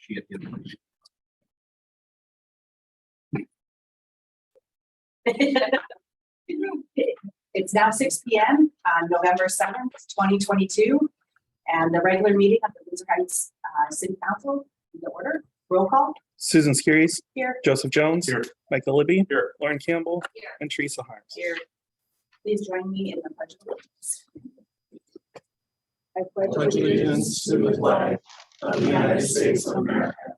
she get the information. It's now 6 p.m. on November 7th, 2022, and the regular meeting of the Windsor Heights City Council is in order. Roll call. Susan Skiris, Here. Joseph Jones, Here. Michael Libby, Here. Lauren Campbell, Here. and Teresa Harms. Here. Please join me in the pledge of allegiance. I Pledge allegiance to the flag of the United States of America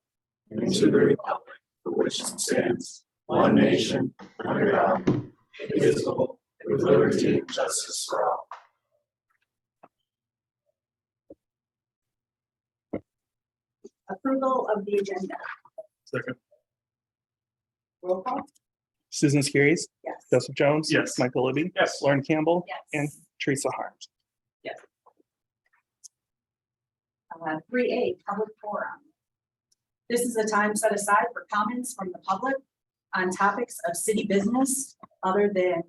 and to the republic for which it stands, one nation, under God, indivisible, with liberty and justice for all. Approval of the agenda. Second. Roll call. Susan Skiris, Yes. Joseph Jones. Yes. Michael Libby. Yes. Lauren Campbell. Yes. And Teresa Harms. 3A, public forum. This is a time set aside for comments from the public on topics of city business other than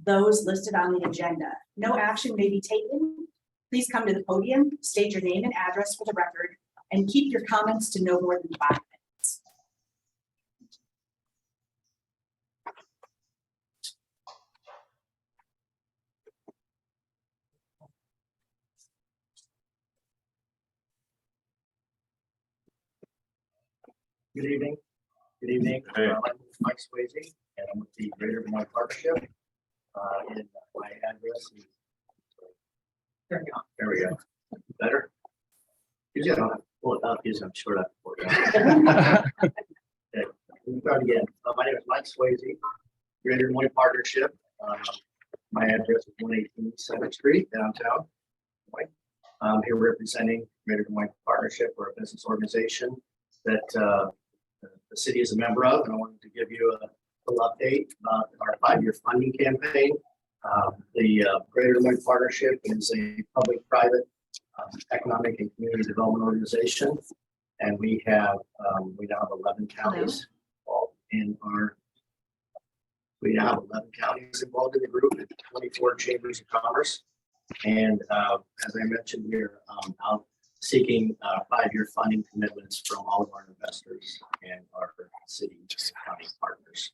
those listed on the agenda. No action may be taken. Please come to the podium, state your name and address for the record, and keep your comments to no more than 5 minutes. Good evening. Good evening. Hey. My name is Mike Swayze, and I'm with the Greater Des Moines Partnership. And my address is. There we go. Better? Usually I don't have to pull it up, usually I'm short up. Okay, we'll start again. My name is Mike Swayze, Greater Des Moines Partnership. My address is 118 7th Street, downtown. I'm here representing Greater Des Moines Partnership. We're a business organization that the city is a member of, and I wanted to give you a little update about our 5-year funding campaign. The Greater Des Moines Partnership is a public-private economic and community development organization, and we now have 11 counties involved in our. We now have 11 counties involved in the group and 24 chambers of commerce. And as I mentioned, we're out seeking 5-year funding commitments from all of our investors and our city and county partners.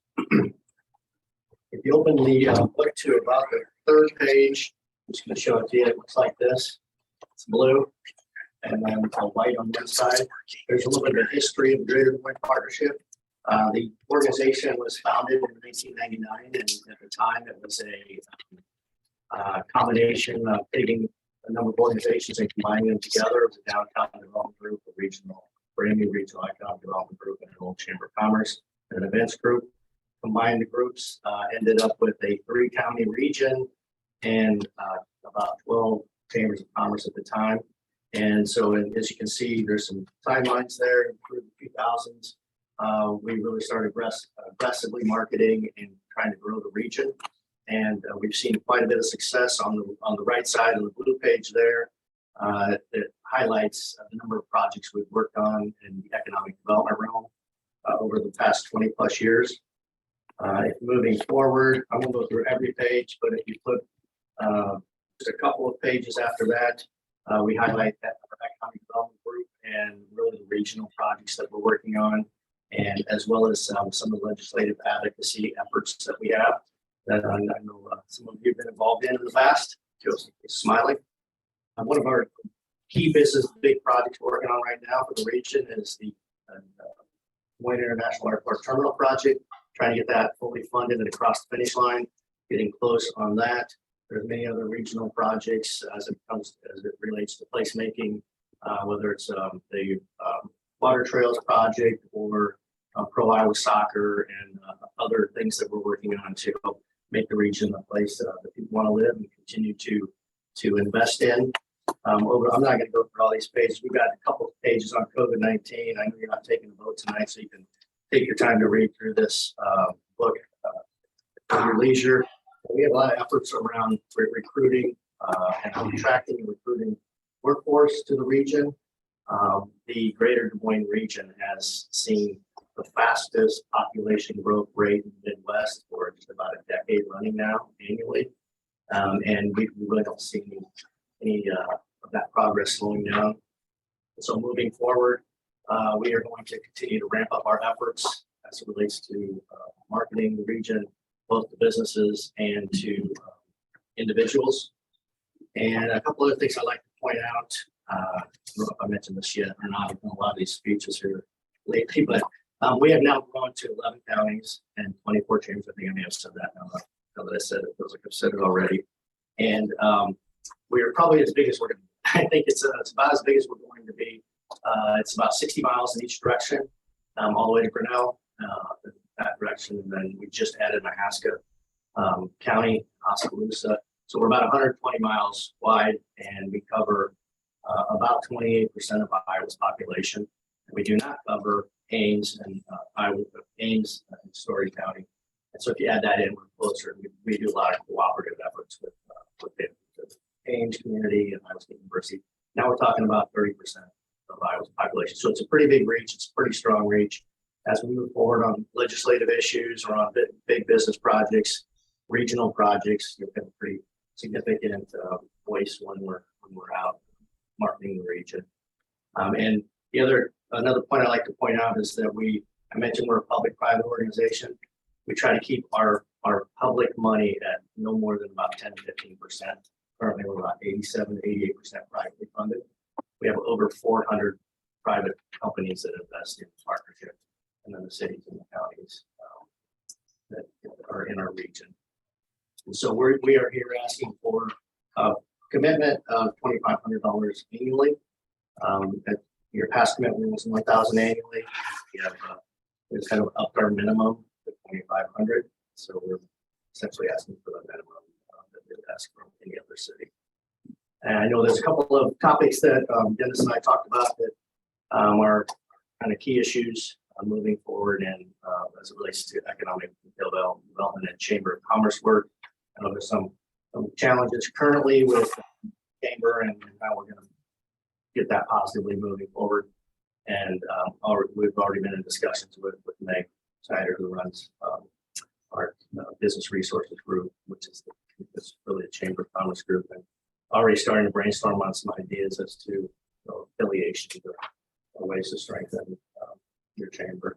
If you open the book to about the 3rd page, I'm just going to show it to you. It looks like this. It's blue and then white on one side. There's a little bit of a history of the Greater Des Moines Partnership. The organization was founded in 1999, and at the time it was a combination of taking a number of organizations and combining them together. It was a downtown development group, a brand new regional economic development group, and an old chamber of commerce and an events group. Combined the groups, ended up with a 3-county region and about 12 chambers of commerce at the time. And so, as you can see, there's some timelines there through the 2000s. We really started aggressively marketing and trying to grow the region. And we've seen quite a bit of success on the right side of the blue page there. That highlights the number of projects we've worked on in the economic development realm over the past 20 plus years. Moving forward, I won't go through every page, but if you put just a couple of pages after that, we highlight that our economic development group and really the regional projects that we're working on, and as well as some of the legislative advocacy efforts that we have that I know some of you have been involved in the past. Joseph is smiling. One of our key business big projects we're working on right now for the region is the Wayne International Airport Terminal project, trying to get that fully funded and across the finish line, getting close on that. There's many other regional projects as it relates to placemaking, whether it's the Water Trails project or Pro Iowa Soccer and other things that we're working on to help make the region a place that people want to live and continue to invest in. I'm not going to go through all these pages. We've got a couple of pages on COVID-19. I know you're not taking a vote tonight, so you can take your time to read through this book at your leisure. We have a lot of efforts around recruiting and attracting and recruiting workforce to the region. The Greater Des Moines region has seen the fastest population growth rate in the Midwest for just about a decade running now annually. And we really don't see any of that progress slowing down. So moving forward, We are going to continue to ramp up our efforts as it relates to marketing the region, both to businesses and to individuals. And a couple other things I'd like to point out. I don't know if I mentioned this yet or not. I've done a lot of these speeches here lately, but we have now grown to 11 counties and 24 chambers. I think I may have said that now that I said it. It feels like I've said it already. And we are probably as big as we're going to be. I think it's about as big as we're going to be. It's about 60 miles in each direction, all the way to Grinnell, that direction. And then we just added Mahaska County, Oskaloosa. So we're about 120 miles wide, and we cover about 28% of Iowa's population. And we do not cover Ames and Ames and Story County. And so if you add that in, we're closer. We do a lot of cooperative efforts with the Ames community and Iowa State University. Now we're talking about 30% of Iowa's population. So it's a pretty big reach. It's a pretty strong reach. As we move forward on legislative issues or on big business projects, regional projects, you've got a pretty significant voice when we're out marketing the region. And another point I like to point out is that I mentioned we're a public-private organization. We try to keep our public money at no more than about 10 to 15%. Currently, we're about 87 to 88% privately funded. We have over 400 private companies that invest in partnership, and then the cities and the counties that are in our region. And so we are here asking for a commitment of $2,500 annually. Your past commitment was $1,000 annually. We've kind of upped our minimum to $2,500. So we're essentially asking for the minimum that they would ask from any other city. And I know there's a couple of topics that Dennis and I talked about that are kind of key issues moving forward, and as it relates to economic development and Chamber of Commerce work. I know there's some challenges currently with Chamber and how we're going to get that positively moving forward. And we've already been in discussions with Meg Snyder, who runs our business resources group, which is really a Chamber of Commerce group, and already starting to brainstorm on some ideas as to affiliation or ways to strengthen your chamber.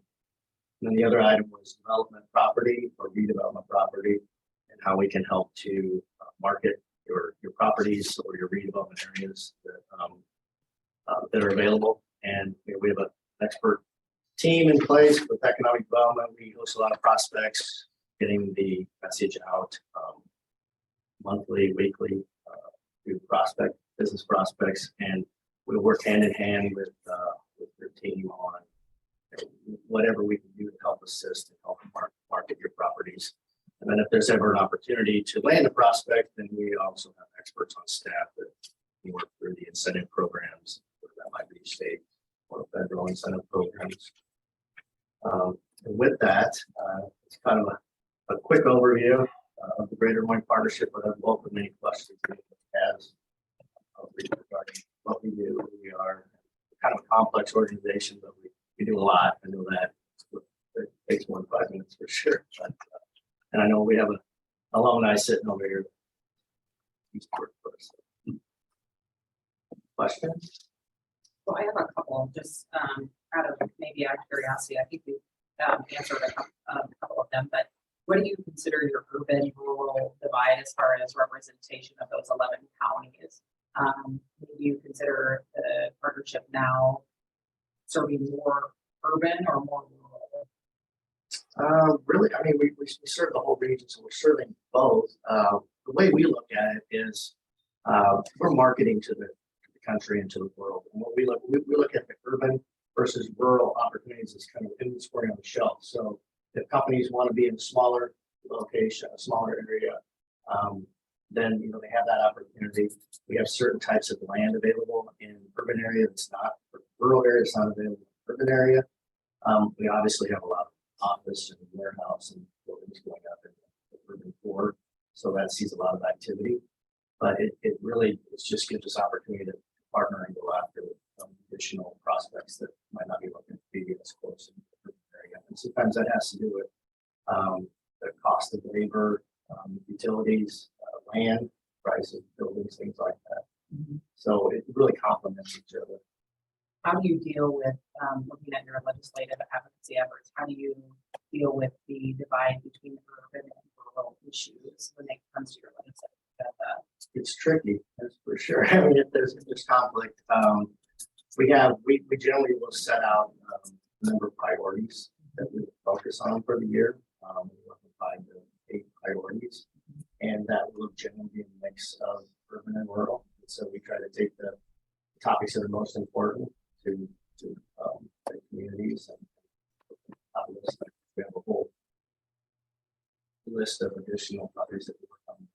And then the other item was development property or redevelopment property, and how we can help to market your properties or your redevelopment areas that are available. And we have an expert team in place with economic development. We host a lot of prospects, getting the message out monthly, weekly to business prospects, and we work hand in hand with your team on whatever we can do to help assist and help market your properties. And then if there's ever an opportunity to land a prospect, then we also have experts on staff that work through the incentive programs, whether that might be state or federal incentive programs. And with that, it's kind of a quick overview of the Greater Des Moines Partnership, but I'd welcome any questions anyone has regarding what we do, who we are. Kind of a complex organization, but we do a lot. I know that it takes more than 5 minutes for sure. But, and I know we have an alumni sitting over here. Questions? Well, I have a couple, just out of curiosity. I think we answered a couple of them, but what do you consider your urban rural divide as far as representation of those 11 counties? Do you consider the partnership now serving more urban or more rural? Really, I mean, we serve the whole region, so we're serving both. The way we look at it is we're marketing to the country and to the world. And what we look at the urban versus rural opportunities as kind of inventory on the shelf. So if companies want to be in a smaller location, a smaller area, then they have that opportunity. We have certain types of land available in urban area that's not, or rural area that's not available in urban area. We obviously have a lot of office and warehouse and buildings going up in the urban core, so that sees a lot of activity. But it really just gives us opportunity to partner and go after additional prospects that might not be looking to be as close in the urban area. And sometimes that has to do with the cost of labor, utilities, land, price of buildings, things like that. Mm-hmm. So it really complements each other. How do you deal with, looking at your legislative advocacy efforts, how do you deal with the divide between urban and rural issues when it comes to your legislative agenda? It's tricky, that's for sure. I mean, if there's conflict, we generally will set out a number of priorities that we focus on for the year. We look at 5 to 8 priorities, and that will generally be a mix of urban and rural. And so we try to take the topics that are most important to the communities and top of this, we have a whole list of additional topics that we work on.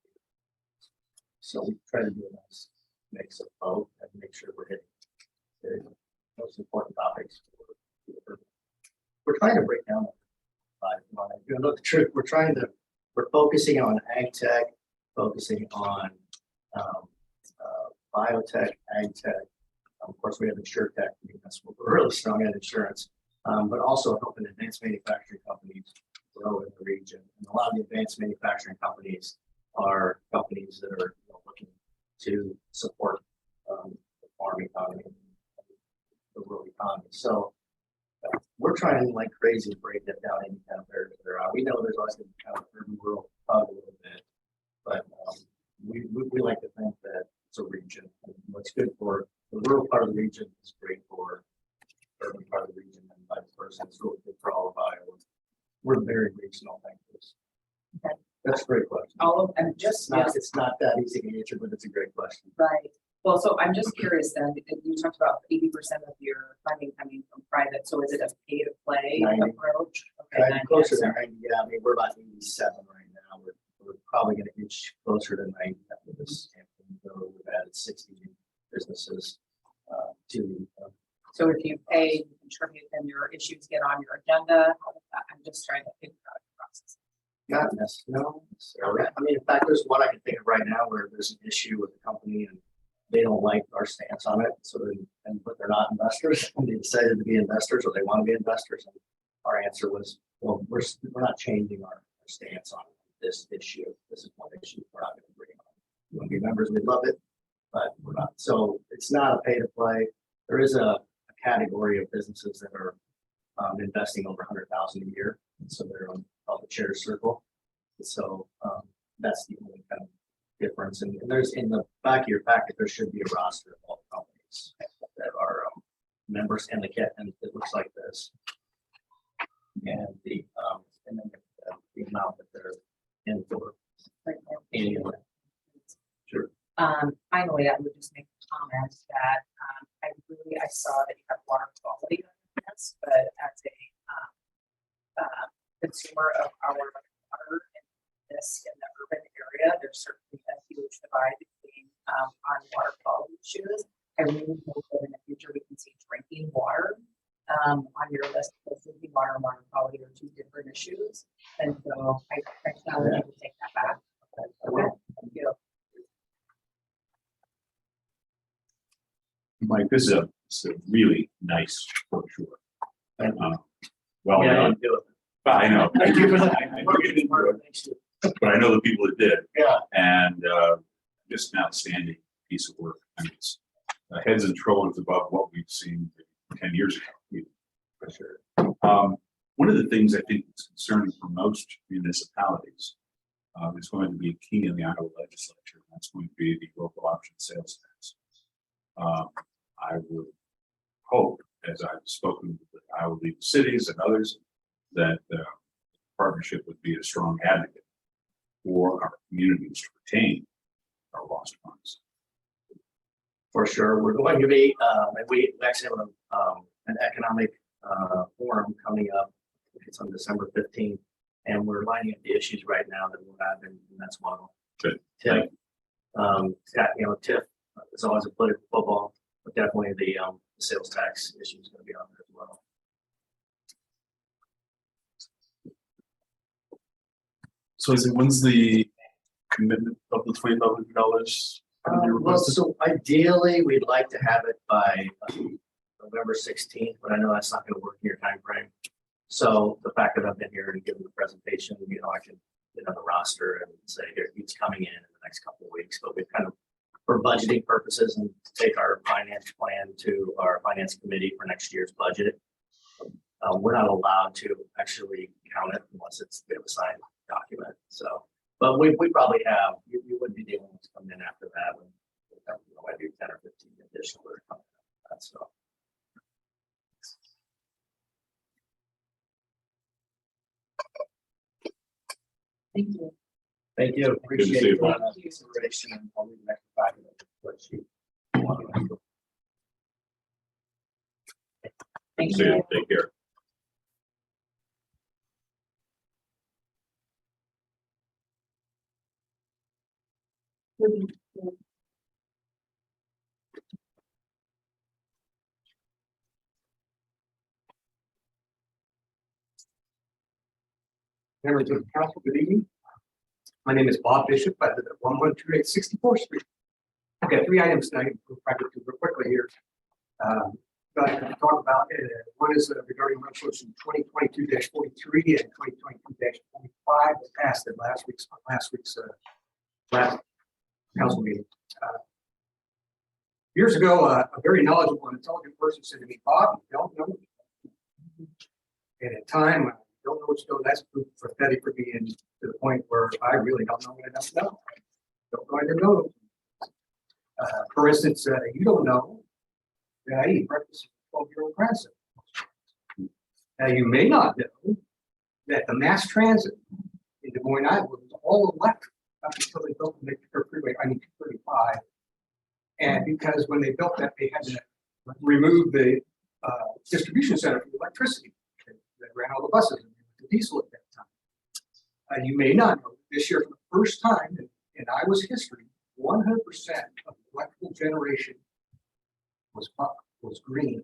So we try to do a nice mix of both and make sure we're hitting the most important topics. We're trying to break down. You know, the truth, we're focusing on ag tech, focusing on biotech, ag tech. Of course, we have insure tech. I mean, that's what we're really strong at, insurance, but also helping advanced manufacturing companies grow in the region. And a lot of the advanced manufacturing companies are companies that are looking to support the farm economy, the rural economy. So we're trying like crazy to break that down any kind of barriers there are. We know there's always going to be kind of urban rural probably a little bit, but we like to think that it's a region. And what's good for the rural part of the region is great for the urban part of the region, and vice versa. It's really good for all of Iowa. We're very regional thinkers. Okay. That's a great question. All of, and just, It's not that easy to answer, but it's a great question. right. Well, so I'm just curious then, because you talked about 80% of your funding coming from private, so is it a pay to play 90. approach? Okay, I'm closer to 90%. 90. Yeah, I mean, we're about 87 right now. We're probably going to inch closer to 90 after this campaign. Though we've added 60 new businesses to. So if you pay, you contribute, then your issues get on your agenda. I'm just trying to figure out the process. Not necessarily. I mean, in fact, there's one I can think of right now where there's an issue with the company and they don't like our stance on it. So but they're not investors, and they decided to be investors, or they want to be investors. And our answer was, well, we're not changing our stance on this issue. This is one issue we're not going to bring on. You want to be members, we'd love it, but we're not. So it's not a pay to play. There is a category of businesses that are investing over $100,000 a year, and so they're on the chair circle. And so that's the only kind of difference. And there's in the back of your packet, there should be a roster of all companies that are members, and and it looks like this. And and then the amount that they're in for annually. Sure. Finally, I would just make a comment that I saw that you have water quality on this, but as a consumer of our water in the urban area, there's certainly a huge divide between on water quality issues. I really hope that in the future we can see drinking water on your list, because drinking water and water quality are two different issues. And so I challenge you to take that back. Okay, thank you. Mike, this is a really nice brochure. Well, Yeah, done. do it. I know. Thank you for that. I know you didn't do it, but I know the people that did, Yeah. and just an outstanding piece of work. I mean, it's heads and shoulders above what we've seen 10 years ago. Even, for sure. One of the things I think is concerning for most municipalities is going to be key in the Iowa legislature. And that's going to be the local option sales tax. I would hope, as I've spoken with the Iowa League of Cities and others, that the partnership would be a strong advocate for our communities to retain our lost funds. For sure, we're going to be, and we actually have an economic forum coming up. It's on December 15th, and we're lining up the issues right now that we'll have, and that's one of them. Good. TIF, TIF is always a political football, but definitely the sales tax issue is going to be on there as well. So when's the commitment of the $2,500? Well, so ideally, we'd like to have it by November 16th, but I know that's not going to work in your time frame. So the fact that I've been here and given the presentation, I can get on the roster and say, here, he's coming in the next couple of weeks. But we've kind of for budgeting purposes and take our finance plan to our finance committee for next year's budget. We're not allowed to actually count it unless it's a signed document, so. But we probably have, you wouldn't be dealing with coming in after that, when I do 10 or 15 additional. Or something like that, so. Thank you. Thank you, see appreciate you, the Bob. consideration and I'll leave the next 5 minutes. Thank See you. you. Take care. Members of the council, good evening. My name is Bob Bishop. I live at 1128 64th Street. I've got 3 items tonight. We'll try to do real quickly here. But I can talk about one is regarding resolution 2022-43 and 2022-45 that passed at last week's council meeting. Years ago, a very knowledgeable and intelligent person said to me, "Bob, you don't know." And at time, I don't know what's going. That's prophetic for me, and to the point where I really don't know what I don't know. Don't know I didn't know. For instance, you don't know that I eat breakfast with 12-year-old grandson. Now, you may not know that the mass transit in Des Moines, Iowa was all electric up until they built the Victor Freeway, 235. And because when they built that, they had to remove the distribution center for electricity that ran all the buses and the diesel at that time. You may not know this year, for the first time in Iowa's history, 100% of electrical generation was green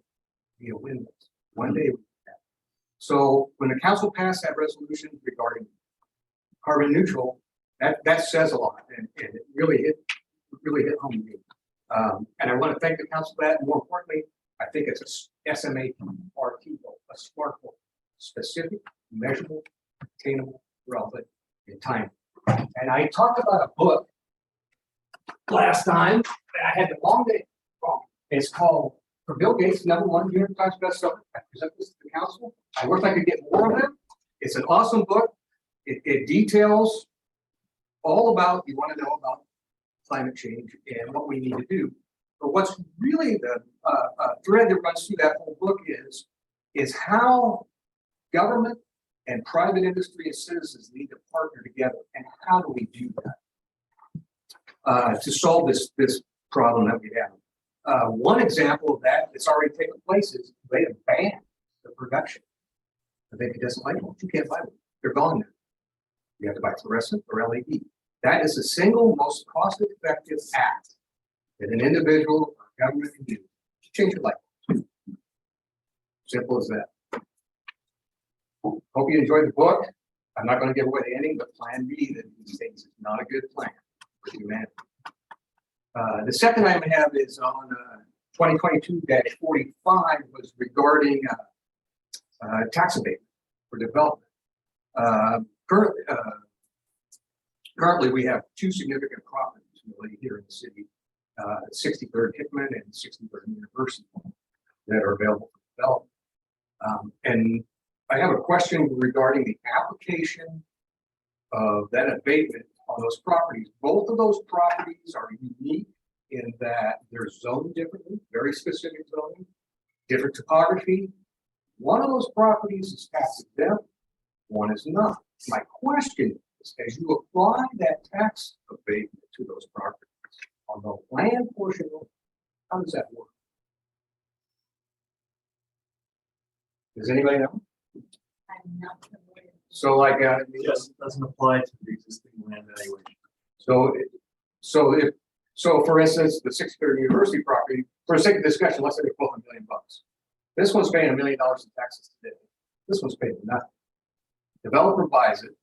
via windmills. One day we did that. So when the council passed that resolution regarding carbon neutral, that says a lot, and it really hit home to me. And I want to thank the council for that. More importantly, I think it's a SMART goal, a SMART goal, specific, measurable, attainable, relevant, and time. And I talked about a book last time that I had the long day wrong. It's called, for Bill Gates, #1 New York Times bestseller. I present this to the council. I wish I could get more of them. It's an awesome book. It details all about, you want to know about climate change and what we need to do. But what's really the thread that runs through that whole book is how government and private industry and citizens need to partner together, and how do we do that to solve this problem that we have. One example of that that's already taken place is they have banned the production of incandescent light bulbs. You can't buy them; they're gone now. You have to buy fluorescent or LED. That is the single most cost-effective act that an individual or government can do to change your life. Simple as that. Hope you enjoyed the book. I'm not going to give away the ending, but Plan B that these things is not a good plan for humanity. The second item I have is on 2022-45 was regarding tax abatement for development. Currently, we have 2 significant properties really here in the city, 63rd Hickman and 63rd University, that are available for development. And I have a question regarding the application of that abatement on those properties. Both of those properties are unique in that they're zoned differently, very specific zoning, different topography. One of those properties is tax exempt, one is not. My question is, as you apply that tax abatement to those properties on the land portion, how does that work? Does anybody know? I'm not familiar. So like, Yes, it doesn't apply to the existing land valuation. so for instance, the 63rd University property, for the sake of discussion, let's say they're both $1 million. This one's paying $1 million in taxes today. This one's paying nothing. Developer buys it.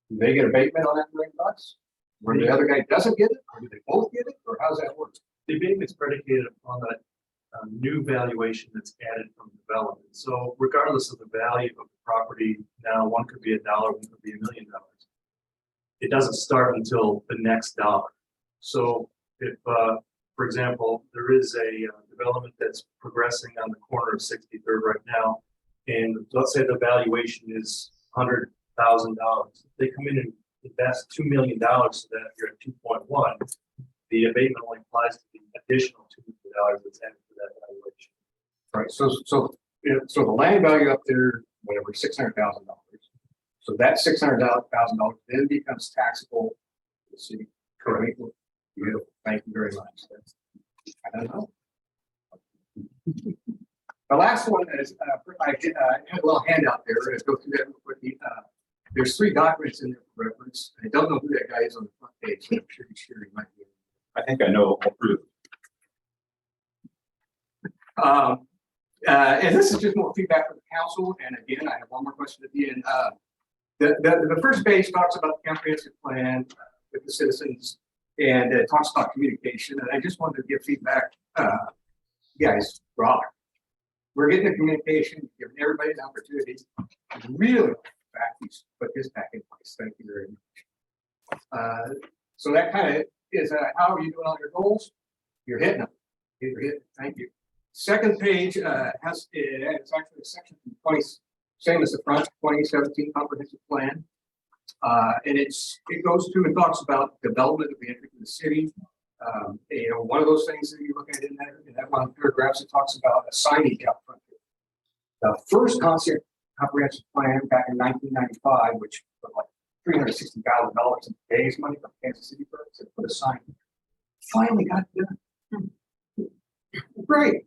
Do they get abatement on that $1 million? Where the other guy doesn't get it, or do they both get it, or how's that work? The abatement is predicated upon that new valuation that's added from development. So regardless of the value of the property, now one could be $1, one could be $1 million. It doesn't start until the next dollar. So if, for example, there is a development that's progressing on the corner of 63rd right now, and let's say the valuation is $100,000. They come in and invest $2 million so that you're at 2.1. The abatement only applies to the additional $2 million that's added to that valuation. Right, so the land value up there, whatever, $600,000. So that $600,000 then becomes taxable to the city. Correct. Beautiful, thank you very much. I don't know. The last one is, I had a little handout there. Let's go through that real quickly. There's 3 documents in there for reference. I don't know who that guy is on the front page, but I'm sure he might be. I think I know all three of them. And this is just more feedback from the council. And again, I have one more question at the end. The first page talks about the comprehensive plan with the citizens, and it talks about communication. And I just wanted to give feedback. Guys, rock. We're getting the communication, giving everybody an opportunity to really put this back in place. Thank you very much. So that kind of is how are you doing on your goals? You're hitting them. You're hitting. Thank you. Second page it's actually a section from 20, same as the front 2017 comprehensive plan. And it goes through and talks about development of the entry to the city. One of those things that you look at in that one of the paragraphs, it talks about a signage out front. The first comprehensive plan back in 1995, which was like $360,000 in today's money from Kansas City, to put a sign. Finally got it done. Great.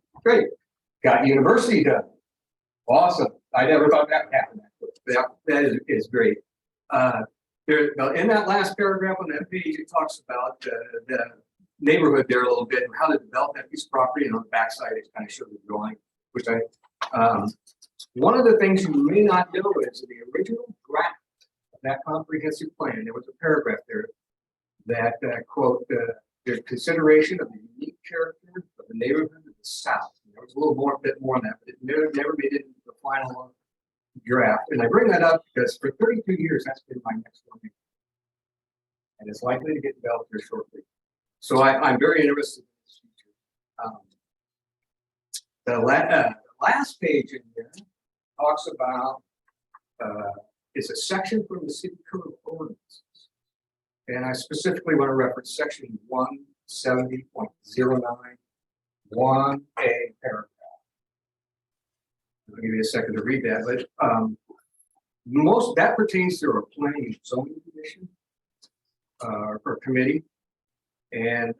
Got university done. Awesome. I never thought that happened. That is great. In that last paragraph on that page, it talks about the neighborhood there a little bit and how to develop that piece of property. And on the backside, it kind of shows the drawing, which one of the things you may not know is the original draft of that comprehensive plan. There was a paragraph there that quote, there's consideration of the unique character of the neighborhood of the South. There was a little bit more on that, but it never made it into the final draft. And I bring that up because for 32 years, that's been my next one. And it's likely to get developed here shortly. So I'm very interested in this future. The last page in here talks about, it's a section from the city code of ordinances. And I specifically want to reference section 170.09, 1A paragraph. I'll give you a second to read that, but most that pertains to our planning and zoning commission or committee. And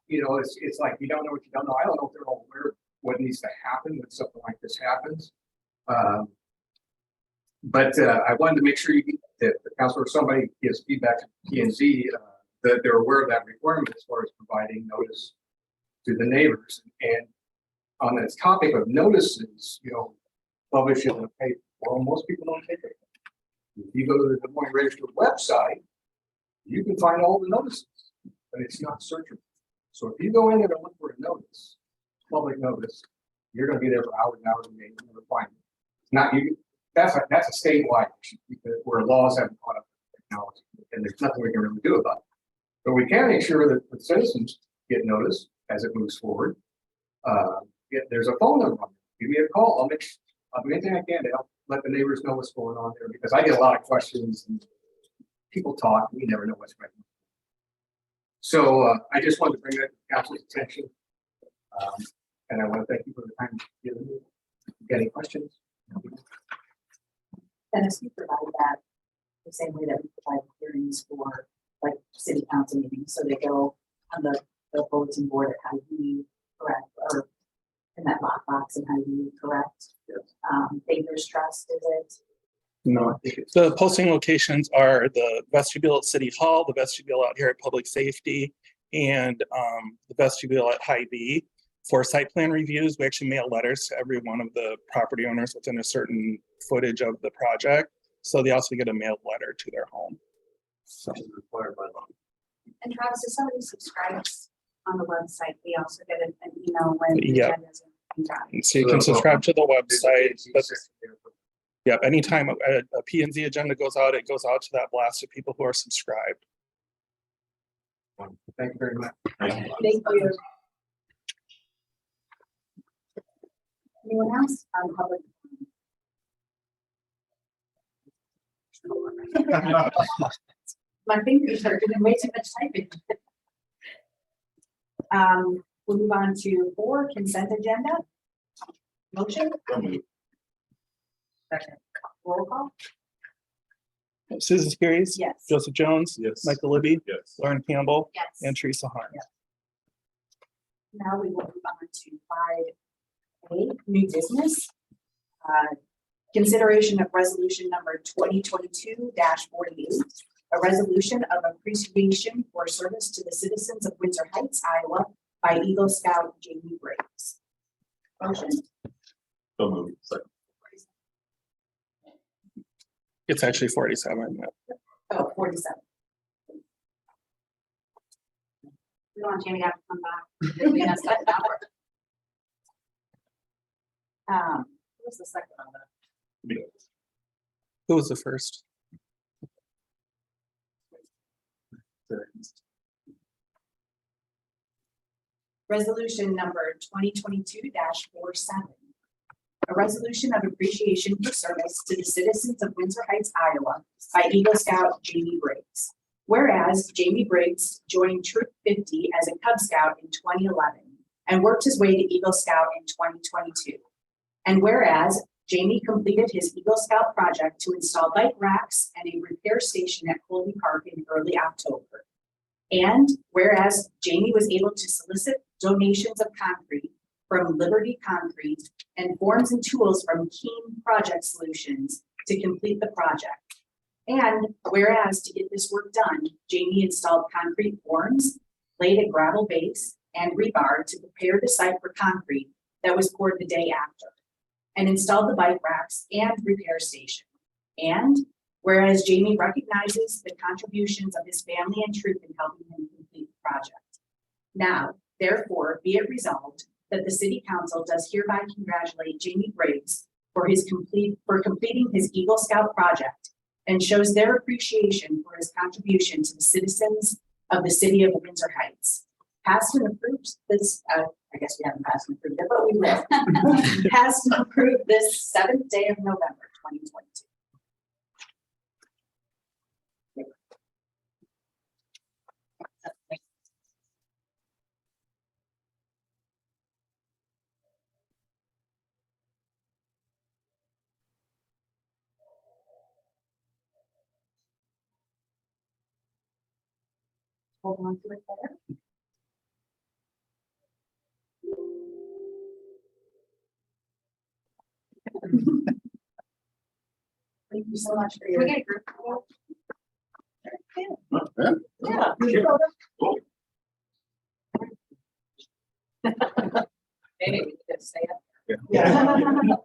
it's like you don't know what you don't know. I don't know if they're all aware of what needs to happen when something like this happens. But I wanted to make sure that the council or somebody gives feedback to P&Z that they're aware of that requirement as far as providing notice to the neighbors. And on this topic of notices, publish in the paper. Well, most people don't take it. If you go to the Des Moines Register website, you can find all the notices, but it's not searchable. So if you go in there and look for a notice, public notice, you're going to be there for hours and hours and days and never find it. It's not you. That's a statewide issue because where laws haven't caught up with technology, and there's nothing we can really do about it. But we can make sure that the citizens get notice as it moves forward. There's a phone number. Give me a call. I'll do anything I can to help let the neighbors know what's going on there because I get a lot of questions and people talk. We never know what's right. So I just wanted to bring that to the council's attention. And I want to thank you for the time given me. Any questions? Dennis, you provided that the same way that we provide hearings for like city council meetings. So they go on the bulletin board at Hy-Vee, correct? Or in that lockbox in Hy-Vee, correct? Yes. Baker's Trust, is it? No, the posting locations are the vestibule at City Hall, the vestibule out here at Public Safety, and the vestibule at Hy-Vee. For site plan reviews, we actually mail letters to every one of the property owners within a certain footage of the project. So they also get a mailed letter to their home. So Required by law. And Travis, if somebody subscribes on the website, we also get an email when the Yep. agendas are done. you can subscribe to the website, but Yeah. anytime a P&Z agenda goes out, it goes out to that blast of people who are subscribed. Thank you very much. Thank you. Anyone else on public? My fingers are doing way too much typing. We'll move on to 4, consent agenda. Motion, Second. roll call, Susan Skiris. yes. Joseph Jones. Yes. Michael Libby. Yes. Lauren Campbell. Yes. And Teresa Harms. Now we will move on to 5A, new business. Consideration of resolution number 2022-48, a resolution of appreciation for service to the citizens of Windsor Heights, Iowa by Eagle Scout Jamie Briggs. Motion, So moved. Second. It's actually 47. oh, 47. We want Jamie to have to come back. Did we mess that up? What was the second on that? Who was the first? Resolution number 2022-47. A resolution of appreciation for service to the citizens of Windsor Heights, Iowa by Eagle Scout Jamie Briggs. Whereas Jamie Briggs joined Troop 50 as a Cub Scout in 2011 and worked his way to Eagle Scout in 2022. And whereas Jamie completed his Eagle Scout project to install bike racks and a repair station at Colby Park in early October. And whereas Jamie was able to solicit donations of concrete from Liberty Concrete and forms and tools from Keen Project Solutions to complete the project. And whereas to get this work done, Jamie installed concrete forms, laid a gravel base and rebar to prepare the site for concrete that was poured the day after, and installed the bike racks and repair station. And whereas Jamie recognizes the contributions of his family and troop in helping him complete the project. Now, therefore, be it resolved that the City Council does hereby congratulate Jamie Briggs for completing his Eagle Scout project and shows their appreciation for his contribution to the citizens of the City of Windsor Heights. Passed and approved this, I guess we haven't passed and approved it, but we will. Passed and approved this 7th day of November, 2022. Hold on to it there. Thank you so much for Can your. we get a group photo? Yeah. Maybe we could stay up.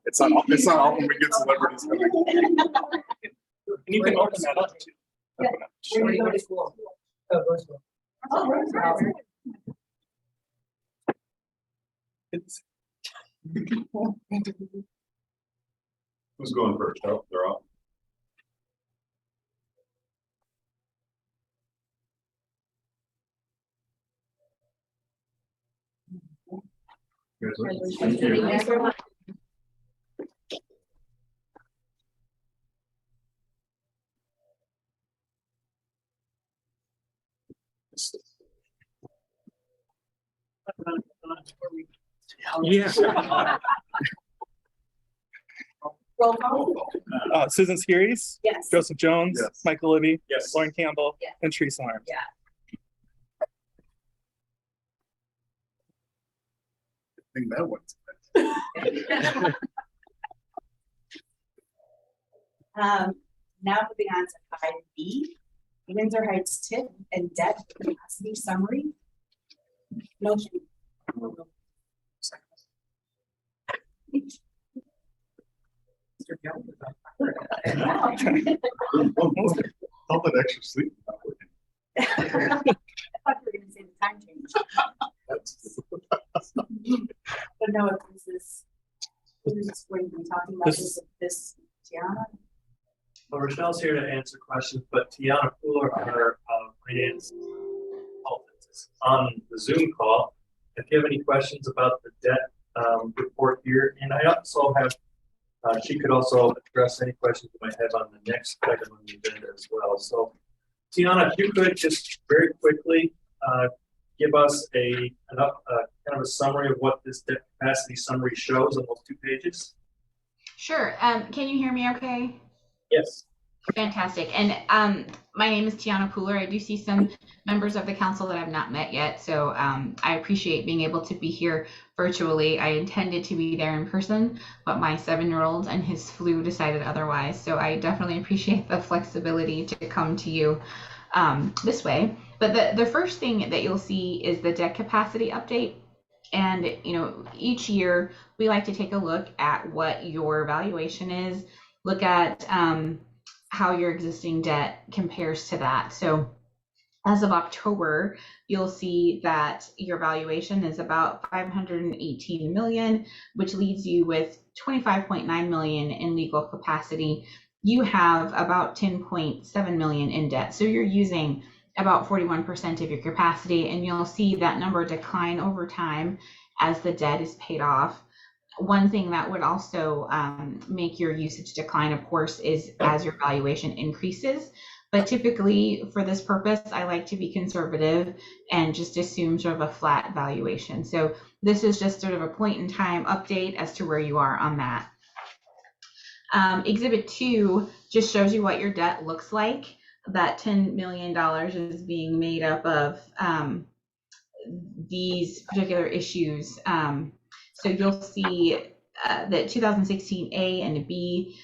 It's not all when we get celebrities coming. You can open that up too. Yeah. Where do you go to school? Oh, go to school. Oh, right. It's Who's going first? Oh, they're off. Thank you. Thank you so much. Yeah. Roll call. Susan Skiris. Yes. Joseph Jones. Yes. Michael Libby. Yes. Lauren Campbell. Yes. And Teresa Harms. Yeah. I think that one's. Now moving on to 5B, Windsor Heights tip and debt capacity summary. Motion. Mr. Jones is on fire. All that extra sleep. I thought you were gonna say the time change, but no, it was this. Who is going to be talking about this, Tiana? Well, Rochelle's here to answer questions, but Tiana Pooler, our finance consultant, on the Zoom call. If you have any questions about the debt report here, and I also have, she could also address any questions you might have on the next item on the agenda as well. So Tiana, if you could just very quickly give us a kind of a summary of what this debt capacity summary shows on those 2 pages. Sure. Can you hear me okay? Yes. Fantastic. And my name is Tiana Pooler. I do see some members of the council that I've not met yet. So I appreciate being able to be here virtually. I intended to be there in person, but my 7-year-old and his flu decided otherwise. So I definitely appreciate the flexibility to come to you this way. But the first thing that you'll see is the debt capacity update. And, each year we like to take a look at what your valuation is, look at how your existing debt compares to that. So as of October, you'll see that your valuation is about 518 million, which leaves you with 25.9 million in legal capacity. You have about 10.7 million in debt. So you're using about 41% of your capacity, and you'll see that number decline over time as the debt is paid off. One thing that would also make your usage decline, of course, is as your valuation increases. But typically for this purpose, I like to be conservative and just assume sort of a flat valuation. So this is just sort of a point in time update as to where you are on that. Exhibit 2 just shows you what your debt looks like. That $10 million is being made up of these particular issues. So you'll see that 2016 A and B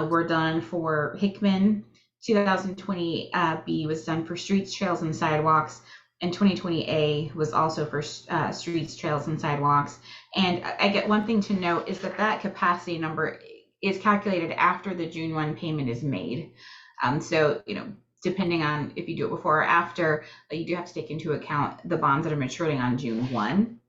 were done for Hickman. 2020 B was done for streets, trails, and sidewalks. And 2020 A was also for streets, trails, and sidewalks. And I get one thing to note is that capacity number is calculated after the June 1 payment is made. So, depending on if you do it before or after, you do have to take into account the bonds that are maturing on June 1.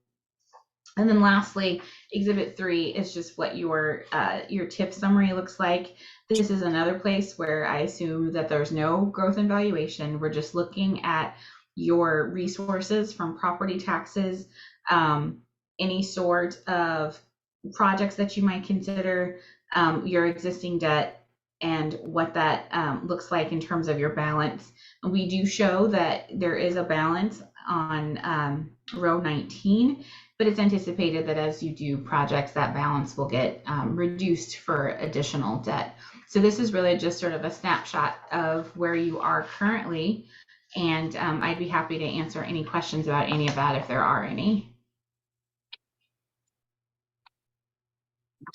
And then lastly, Exhibit 3 is just what your TIF summary looks like. This is another place where I assume that there's no growth in valuation. We're just looking at your resources from property taxes, any sort of projects that you might consider, your existing debt, and what that looks like in terms of your balance. We do show that there is a balance on row 19, but it's anticipated that as you do projects, that balance will get reduced for additional debt. So this is really just sort of a snapshot of where you are currently, and I'd be happy to answer any questions about any of that if there are any.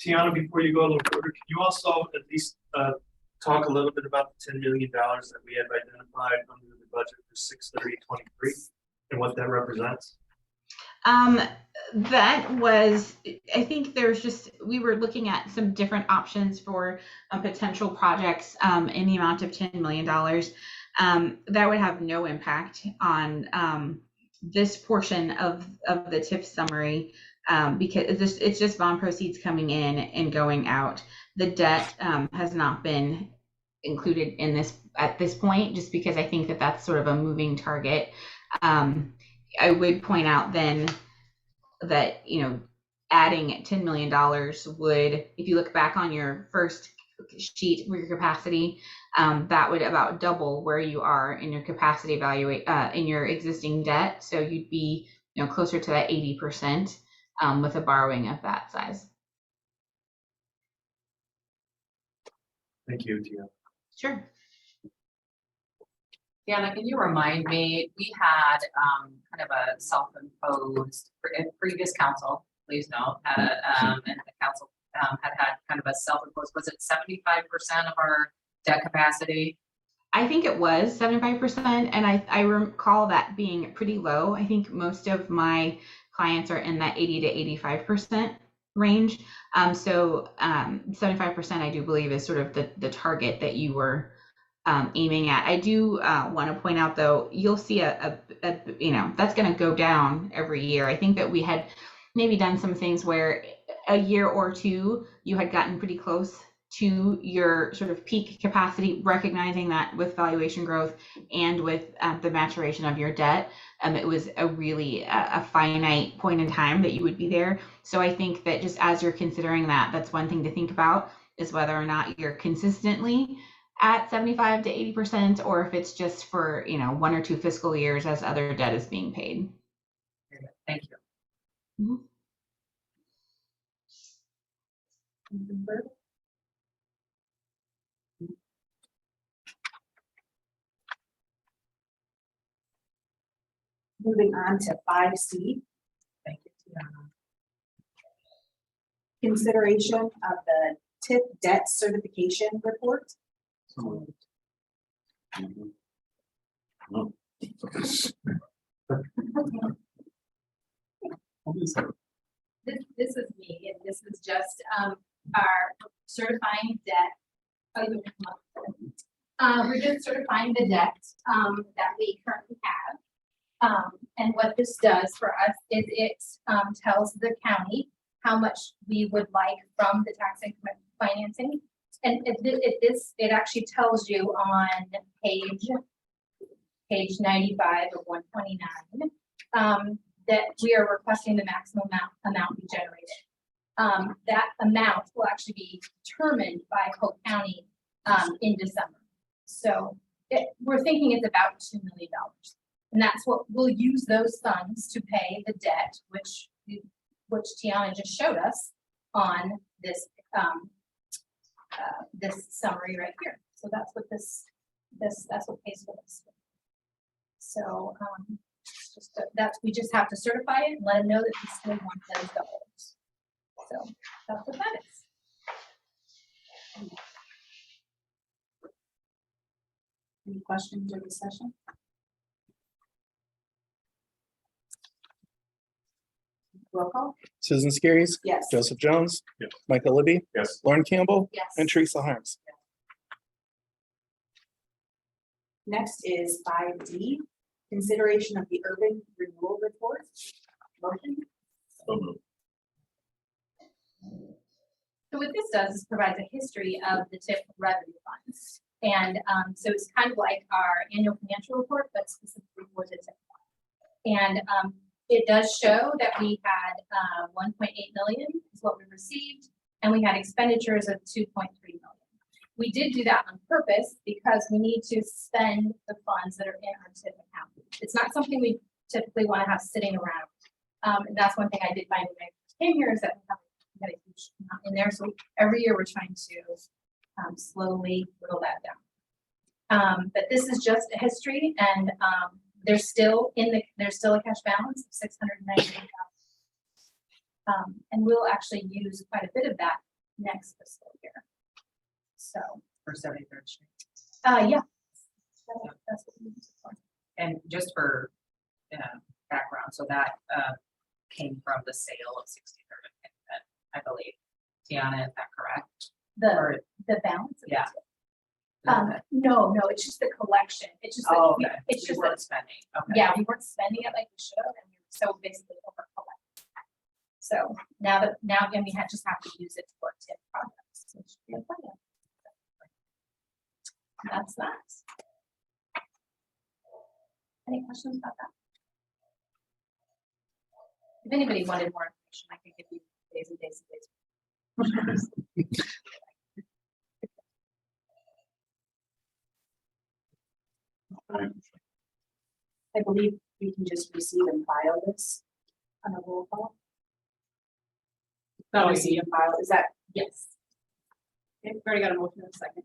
Tiana, before you go a little further, can you also at least talk a little bit about the $10 million that we have identified under the budget for 6/30/23 and what that represents? That was, I think we were looking at some different options for potential projects in the amount of $10 million. That would have no impact on this portion of the TIF summary. Because it's just bond proceeds coming in and going out. The debt has not been included in this at this point, just because I think that that's sort of a moving target. I would point out then that, adding $10 million would, if you look back on your first sheet for your capacity, that would about double where you are in your capacity in your existing debt. So you'd be, closer to that 80%. With a borrowing of that size. Thank you, Tiana. Sure. Deanna, can you remind me, we had kind of a self-imposed, previous council, please note, had and the council had kind of a self-imposed, was it 75% of our debt capacity? I think it was 75%, and I recall that being pretty low. I think most of my clients are in that 80 to 85% range. So 75% I do believe is sort of the target that you were aiming at. I do want to point out though, you'll see that's going to go down every year. I think that we had maybe done some things where a year or two you had gotten pretty close to your sort of peak capacity, recognizing that with valuation growth and with the maturation of your debt, It was a really a finite point in time that you would be there. So I think that just as you're considering that, that's one thing to think about, is whether or not you're consistently at 75 to 80%, or if it's just for, 1 or 2 fiscal years as other debt is being paid. Thank you. Mhm. Anything further? Moving on to 5C, Thank you, Tiana. consideration of the TIP debt certification report. This is me, and this is just, our certifying debt. Oh, you can come up. We're just certifying the debt, that we currently have. And what this does for us is it, tells the county how much we would like from the tax increment financing. And it actually tells you on page 95 of 129, that we are requesting the maximum amount be generated. That amount will actually be determined by Polk County, in December. So we're thinking it's about $2 million. And that's what we'll use those funds to pay the debt, which Tiana just showed us on this, this summary right here. So that's what that's what pays for this. So, we just have to certify it and let them know that we still want those dollars. So that's what that is. Any questions or discussion? Roll call? Susan Skiris, Yes. Joseph Jones, Yes. Michael Libby, Yes. Lauren Campbell, Yes. and Teresa Harms. Next is 5D, consideration of the urban renewal report. Motion? So moved. So what this does is provides a history of the TIP revenue funds. And so it's kind of like our annual financial report, but specifically for the TIP fund. And it does show that we had 1.8 million is what we received, and we had expenditures of 2.3 million. We did do that on purpose because we need to spend the funds that are in our TIP account. It's not something we typically want to have sitting around. And that's one thing I did find when I came here, is that we had a huge amount in there. So every year we're trying to slowly whittle that down. But this is just a history, and there's still a cash balance of $698,000. And we'll actually use quite a bit of that next fiscal year. So, For 73rd Street. yeah. That's what we use it for. And just for background, so that came from the sale of 63rd and Pickett, I believe. Tiana, is that correct? Or- The balance? of Yeah. it? No, it's just the collection. It's just, that Oh, we- okay. it's We just, weren't that, spending. Okay. yeah, we weren't spending it like we should have, and we were so basically over collecting. So now again, we just have to use it for TIP projects. So it should be a plan. That's that. Any questions about that? If anybody wanted more information, I could give you days and days and days. I believe we can just receive and file this on a roll call. No, Receive and file, is that, Yes. okay, we've already got a motion in a second.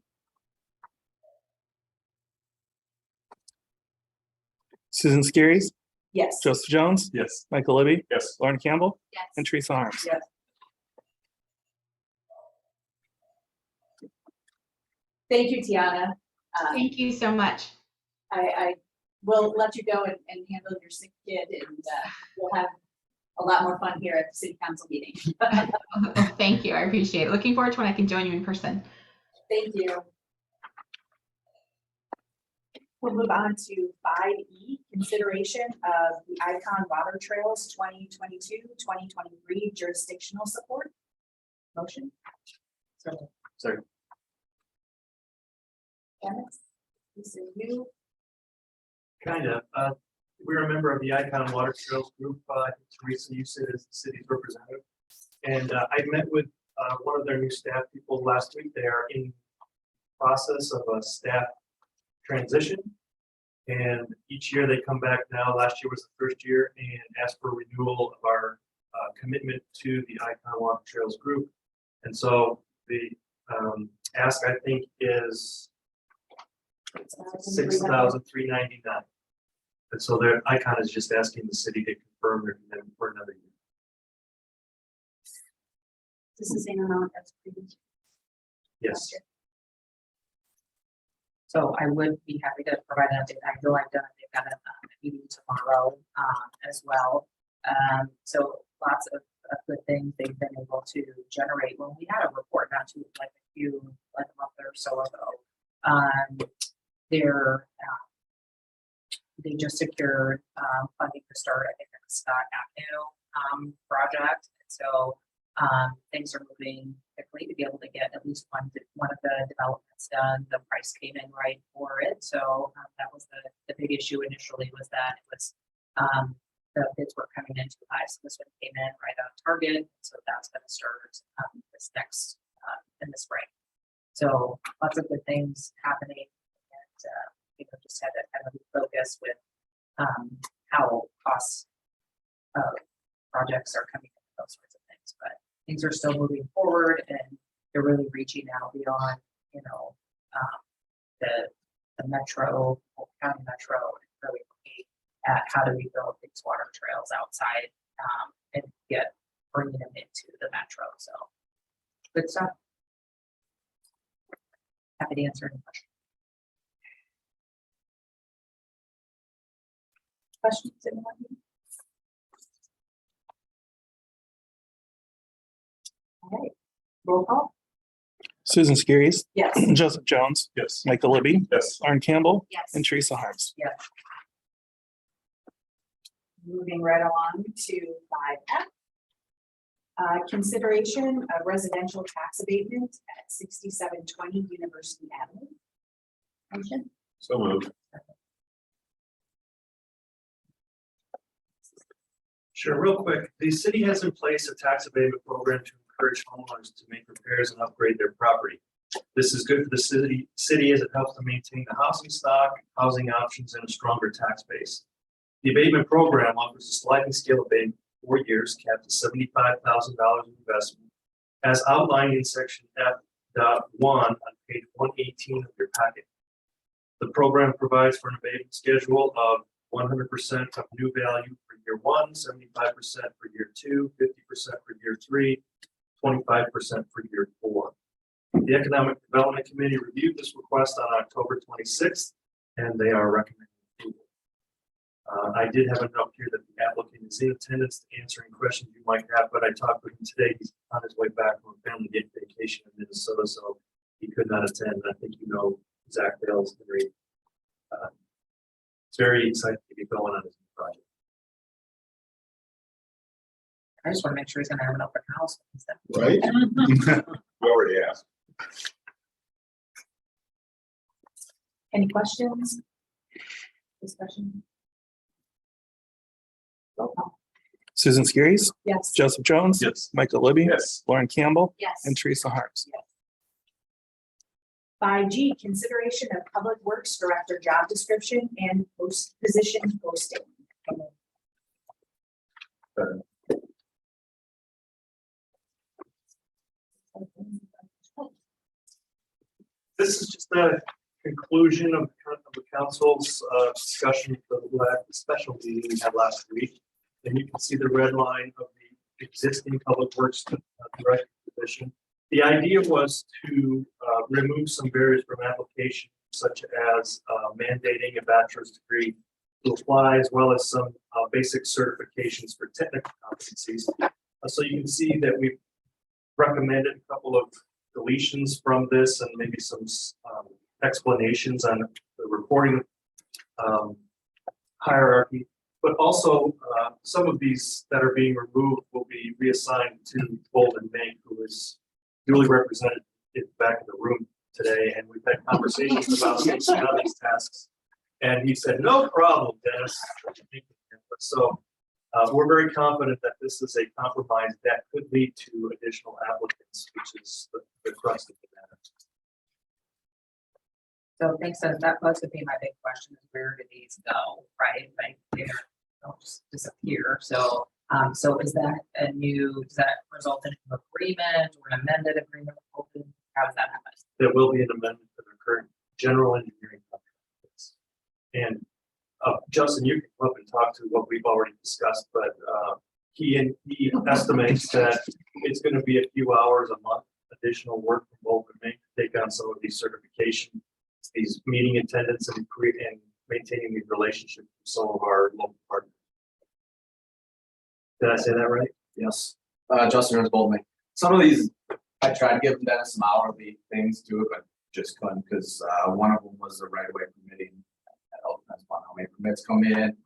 Susan Skiris, Yes. Joseph Jones, Yes. Michael Libby, Yes. Lauren Campbell, Yes. and Teresa Harms. Yes. Thank you, Tiana. Thank you so much. I will let you go and handle your sick kid, and we'll have a lot more fun here at the city council meeting. Oh, thank you. I appreciate it. Looking forward to when I can join you in person. Thank you. We'll move on to 5E, consideration of the Icon Water Trails 2022-2023 jurisdictional support. Motion? So Second. Dennis, this is you. Kind of. we're a member of the Icon Water Trails Group. Teresa, you sit as the city's representative. And I met with one of their new staff people last week. They are in process of a staff transition. And each year they come back now. Last year was the first year, and ask for renewal of our commitment to the Icon Water Trails Group. And so the ask, I think, is $6,399. And so their Icon is just asking the city to confirm their commitment for another year. This is the same amount as previous. Yes. So I would be happy to provide an update. I know they've got a meeting tomorrow as well. So lots of good things they've been able to generate. When we had a report not too like a month or so ago, they just secured funding to start, I think, the Scott Avenue project. And so things are moving quickly to be able to get at least one of the developments done. The price came in right for it. So that was the big issue initially, was that it was the bids were coming in too high. So this one came in right on target. So that's going to start this next in the spring. So lots of good things happening, and just had that kind of focus with how costs of projects are coming in, those sorts of things. But things are still moving forward, and they're really reaching out beyond, the metro, county metro, and really looking at how do we build these water trails outside and bringing them into the metro. So good stuff. Happy to answer any questions. Questions, anyone? All right, roll call. Susan Skiris, Yes. Joseph Jones, Yes. Michael Libby, Yes. Lauren Campbell, Yes. and Teresa Harms. Moving right along to 5F. Consideration of residential tax abatement at 6720 University Avenue. Motion? So moved. Sure, real quick, the city has in place a tax abatement program to encourage homeowners to make repairs and upgrade their property. This is good for the city as it helps to maintain the housing stock, housing options, and a stronger tax base. The abatement program offers a sliding scale abatement for 4 years, capped at $75,000 investment, as outlined in section F.1 on page 118 of your packet. The program provides for an abatement schedule of 100% of new value for year 1, 75% for year 2, 50% for year 3, 25% for year 4. The Economic Development Committee reviewed this request on October 26th, and they are recommending approval. I did have a note here that the applicant is in attendance to answer any questions you might have, but I talked with him today. He's on his way back from a family vacation in Minnesota, so he could not attend. I think Zach Bales, Henry. It's very exciting to be going on this new project. I just want to make sure he's going to have an open house. Right? We already asked. Any questions? Discussion? Roll call. Susan Skiris, Yes. Joseph Jones, Yes. Michael Libby, Yes. Lauren Campbell, Yes. and Teresa Harms. 5G, consideration of Public Works Director job description and position posting. This is just a conclusion of the council's discussion of the special meeting we had last week. And you can see the red line of the existing public works director position. The idea was to remove some barriers from application, such as mandating a bachelor's degree to apply, as well as some basic certifications for technical competencies. So you can see that we've recommended a couple of deletions from this and maybe some explanations on the reporting hierarchy, but also some of these that are being removed will be reassigned to Bolden Mink, who is duly represented in the back of the room today, and we've had conversations about taking on these tasks. And he said, no problem, Dennis. So we're very confident that this is a compromise that could lead to additional applicants, which is the crux of the matter. So it makes sense. That was to be my big question, is where do these go, right? Like, they don't just disappear. So, so is that does that result in an agreement or an amended agreement? How does that happen? There will be an amendment to the current general engineering contract. And Justin, you can come up and talk to what we've already discussed, but he estimates that it's going to be a few hours a month additional work from Open Main to take on some of these certifications, these meeting attendance, and maintaining these relationships with some of our local partners. Did I say that right? Yes, Justin Ernst Boldman. Some of these, I tried to give Dennis some hourly things to it, but just couldn't because one of them was the right of way permitting. That's fun how many permits come in.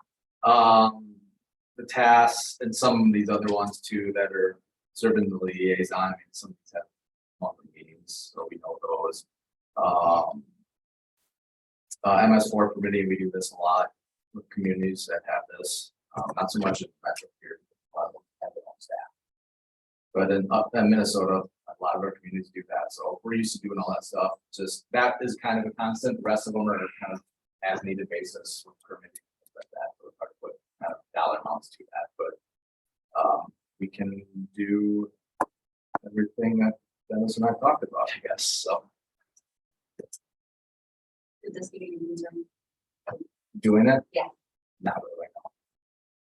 The tasks and some of these other ones too that are serving the liaison. I mean, some of these have monthly meetings, so we know those. MS4 permitting, we do this a lot with communities that have this. Not so much in Metro here, have their own staff. But in Minnesota, a lot of our communities do that. So we're used to doing all that stuff. Just that is kind of a constant. The rest of them are kind of as needed basis with permitting things like that. So it's hard to put kind of dollar amounts to that, but we can do everything that Dennis and I talked about, I guess. So Did this give you user? doing it, Yeah. not really.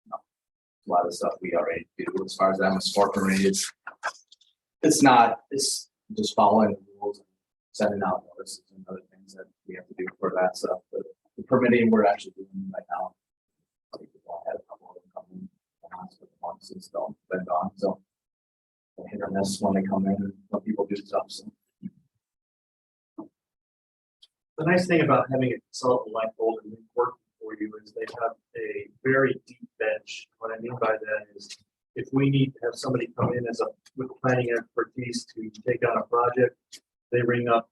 No. A lot of stuff we already do as far as MS4 permitting. It's just following the rules and sending out notices and other things that we have to do for that stuff. But the permitting we're actually doing right now. We've had a couple of them come in the last couple of months since they've been gone. So they hit or miss when they come in and when people do stuff. So The nice thing about having a consultant like Golden Link working for you is they have a very deep bench. What I mean by that is if we need to have somebody come in with planning expertise to take on a project, they ring up,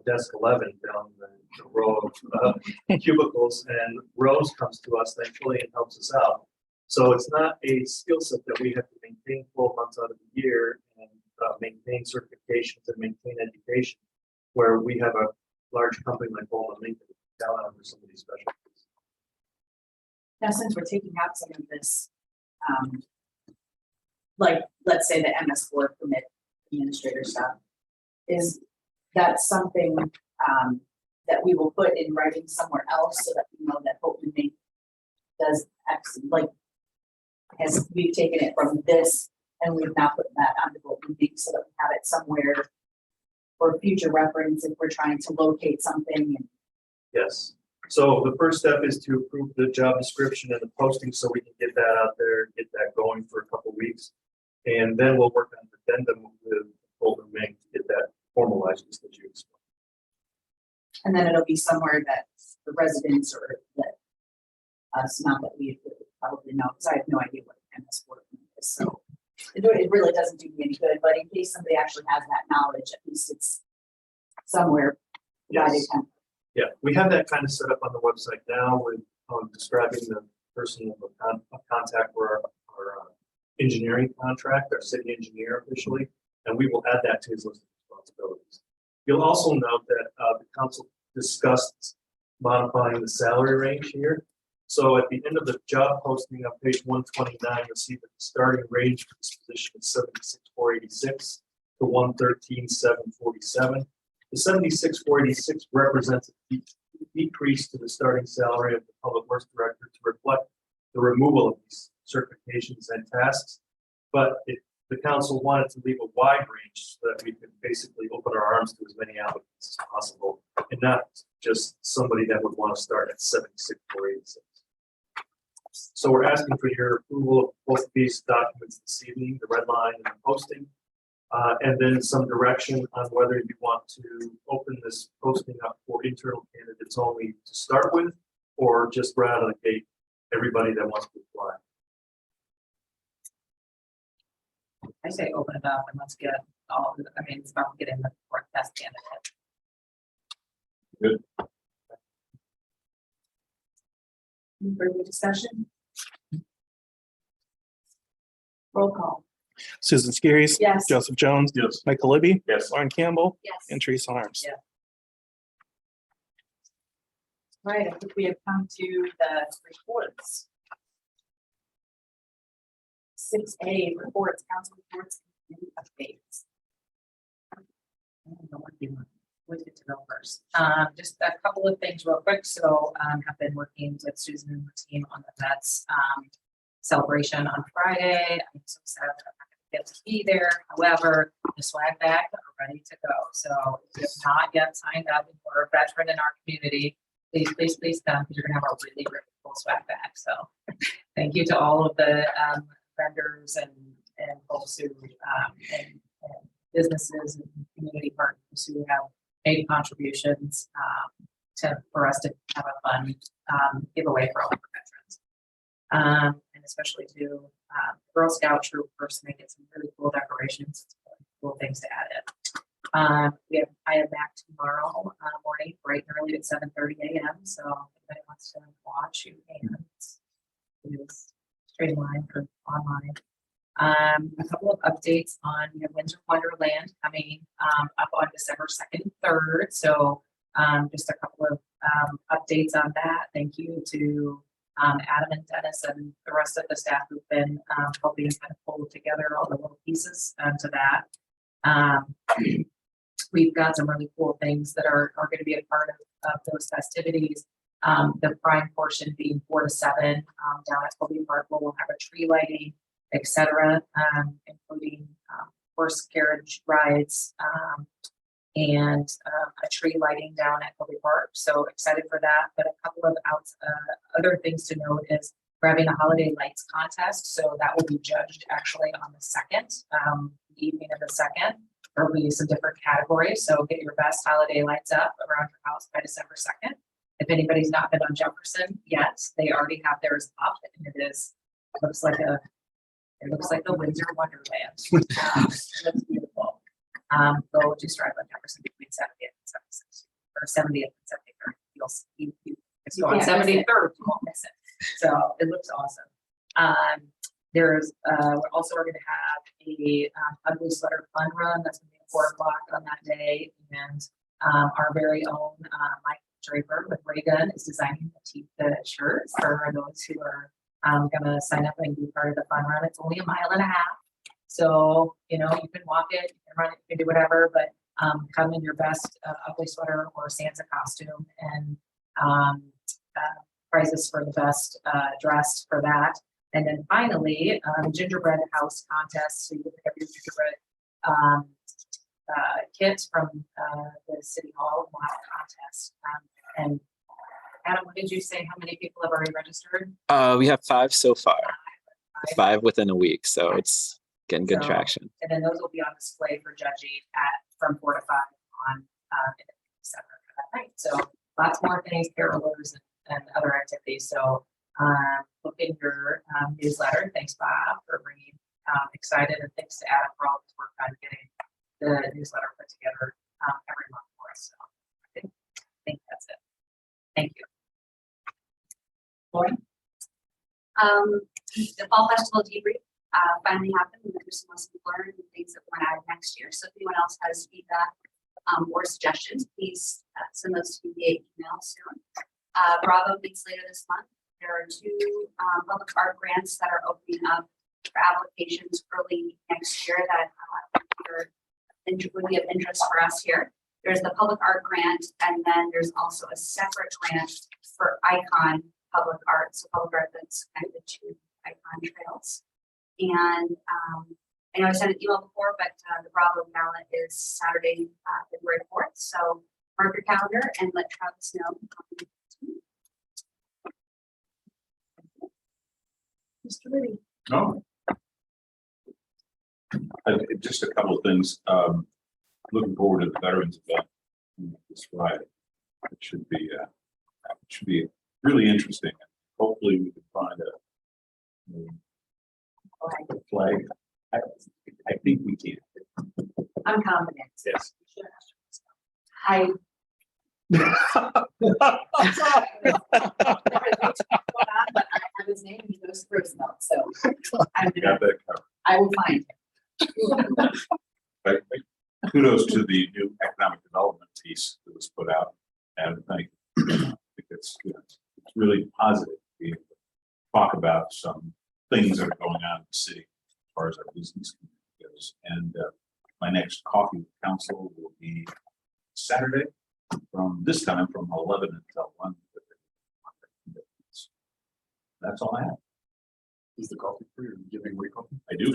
desk 11 down the row of cubicles, and Rose comes to us thankfully and helps us out. So it's not a skill set that we have to maintain 12 months out of the year and maintain certifications and maintain education, where we have a large company like Golden Link down under some of these specialties. Now, since we're taking out some of this, like, let's say the MS4 permit administrator stuff, is that something that we will put in writing somewhere else so that we know that Open Main does X, like, as we've taken it from this and we've now put that onto Open Main so that we have it somewhere for future reference if we're trying to locate something. Yes. So the first step is to approve the job description and the posting so we can get that out there, get that going for a couple of weeks. And then we'll work on an addendum with Golden Link to get that formalized just as you explained. And then it'll be somewhere that the residents or that us, not that we would probably know, because I have no idea what MS4 is. So it really doesn't do me any good, but in case somebody actually has that knowledge, at least it's somewhere. Yes. Yeah, we have that kind of set up on the website now with describing the person of contact for our engineering contract, our city engineer officially, and we will add that to his list of responsibilities. You'll also note that the council discussed modifying the salary range here. So at the end of the job posting on page 129, you'll see that the starting range for this position is 76,486 to 113,747. The 76,486 represents a decrease to the starting salary of the public works director to reflect the removal of these certifications and tasks. But if the council wanted to leave a wide range so that we could basically open our arms to as many applicants as possible, and not just somebody that would want to start at 76,486. So we're asking for your approval of both of these documents this evening, the red line and the posting. And then some direction on whether you want to open this posting up for internal candidates only to start with, or just right out of the gate, everybody that wants to apply. I say open it up and let's get it's about getting the best candidate. Good. Any further discussion? Roll call. Susan Skiris. Yes. Joseph Jones. Yes. Michael Libby. Yes. Lauren Campbell. Yes. And Teresa Harms. Yeah. Right, I think we have come to the reports. 6A, reports, council reports, and committee updates. I don't know what you want. We'll get to go first. Just a couple of things real quick. So, have been working with Susan and her team on the Mets, celebration on Friday. I'm so sad that I'm not gonna get to be there. However, the swag bags are ready to go. So if you have not yet signed up and you're a veteran in our community, please come, because you're gonna have a really, really cool swag bag. So thank you to all of the vendors and folks who and businesses and community partners who have made contributions for us to have a fun giveaway for all of our veterans. And especially to Girl Scout troop for making some really cool decorations, cool things to add in. I am back tomorrow morning, bright and early at 7:30 a.m. So if anybody wants to watch, you can. It is streamlined or online. A couple of updates on Winter Wonderland coming up on December 2nd and 3rd. So just a couple of updates on that. Thank you to Adam and Dennis and the rest of the staff who've been helping kind of pull together all the little pieces to that. We've got some really cool things that are going to be a part of those festivities. The prime portion being 4 to 7 down at Colby Park, where we'll have a tree lighting, etc., including horse carriage rides and a tree lighting down at Colby Park. So excited for that. But a couple of other things to note is we're having a holiday lights contest. So that will be judged actually on the 2nd, the evening of the 2nd. There will be some different categories. So get your best holiday lights up around your house by December 2nd. If anybody's not been on Jefferson yet, they already have theirs up, and it looks like the Windsor Wonderland. That's beautiful. Go just drive on Jefferson between 70th and 76th, or 70th and 73rd. You'll see, it's on 73rd, you won't miss it. So it looks awesome. There's we're going to have a ugly sweater fun run. That's going to be at 4 o'clock on that day, and our very own Mike Draper with Ray Gun is designing the shirts for those who are going to sign up and be part of the fun run. It's only 1.5 miles. So, you can walk it, you can run it, you can do whatever, but come in your best ugly sweater or Santa costume, and prizes for the best dressed for that. And then finally, gingerbread house contest. So you can pick up your gingerbread kit from the city hall and we'll have a contest. And Adam, what did you say? How many people have already registered? We have 5 so far, 5 within a week. So it's getting good So, traction. And then those will be on display for judging from 4 to 5 on December that night. So lots more things, carolers and other activities. So look in your newsletter. Thanks, Bob, for bringing excited, and thanks to Adam for all his work on getting the newsletter put together every month for us. So I think that's it. Thank you. Lauren? The fall festival debrief finally happened, and there's some lessons learned and things that we're gonna add next year. So if anyone else has feedback or suggestions, please send those to me via email soon. Bravo meets later this month. There are 2 public art grants that are opening up for applications early next year that would be of interest for us here. There's the public art grant, and then there's also a separate grant for Icon Public Art. So public art that's connected to Icon Trails. And I know I sent an email before, but the Bravo ballot is Saturday, February 4th. So mark your calendar and let Travis know. Mr. Liddy. No. Just a couple of things. Looking forward to the veterans event this Friday. It should be really interesting. Hopefully we can find a flag. I think we can. I'm confident. Yes. But I have his name and he goes through his notes, so I'm Got gonna, that covered. I will find him. But kudos to the new economic development piece that was put out. And I think it's really positive to be able to talk about some things that are going on in the city as far as our business goes. And my next coffee with council will be Saturday from this time from 11 until 1. That's all I have. Is the coffee free or giving away coffee? I do.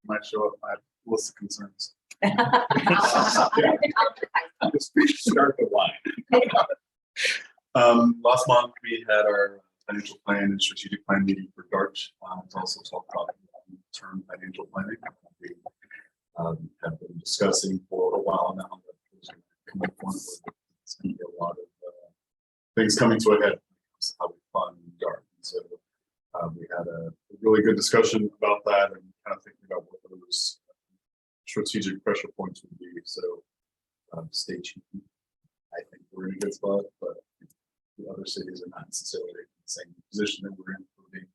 Might show up, I have lists of concerns. Start the line. Last month, we had our financial plan and strategic plan meeting for DART. To also talk about long-term financial planning. We have been discussing for a while now. That there's gonna come a point where it's going to be a lot of things coming to a head. How we fund DART. So we had a really good discussion about that and kind of thinking about what those strategic pressure points would be. So stay tuned. I think we're in a good spot, but the other cities are not necessarily in the same position that we're in for being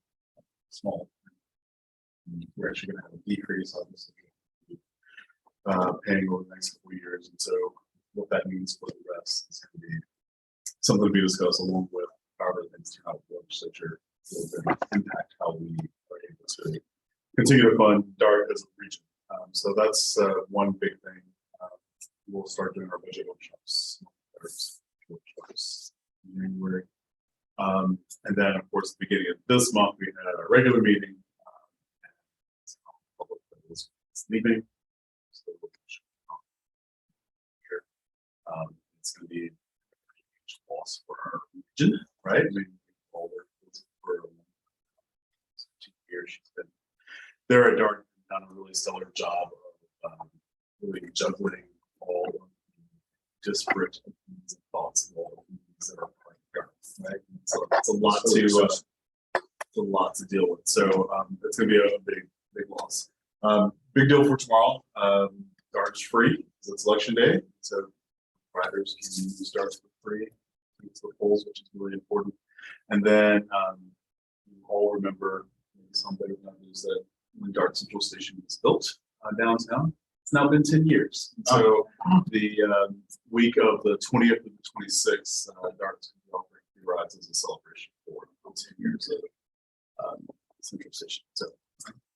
small. And we're actually going to have a decrease, obviously, paying over the next couple of years. And so what that means for the rest is going to be something to be discussed along with however things turn out the legislature will then impact how we are able to continue to fund DART as a region. So that's one big thing. We'll start doing our budget workshops in January. And then, of course, at the beginning of this month, we had our regular meeting. Public was sleeping. So, it's going to be a huge loss for our region, right? I mean, all for 2 years, she's been there at DART, done a really stellar job of really juggling all of the disparate opinions and thoughts and all the things that are part of DART, right? So it's a lot to deal with. So it's going to be a big loss. Big deal for tomorrow. DART's free. It's election day, so riders can use DARTs for free. It's the polls, which is really important. And then you all remember somebody knows that when DART Central Station was built downtown, it's now been 10 years. So the week of the 20th and the 26th, DART's going to be offering free rides as a celebration for 10 years of Central Station. So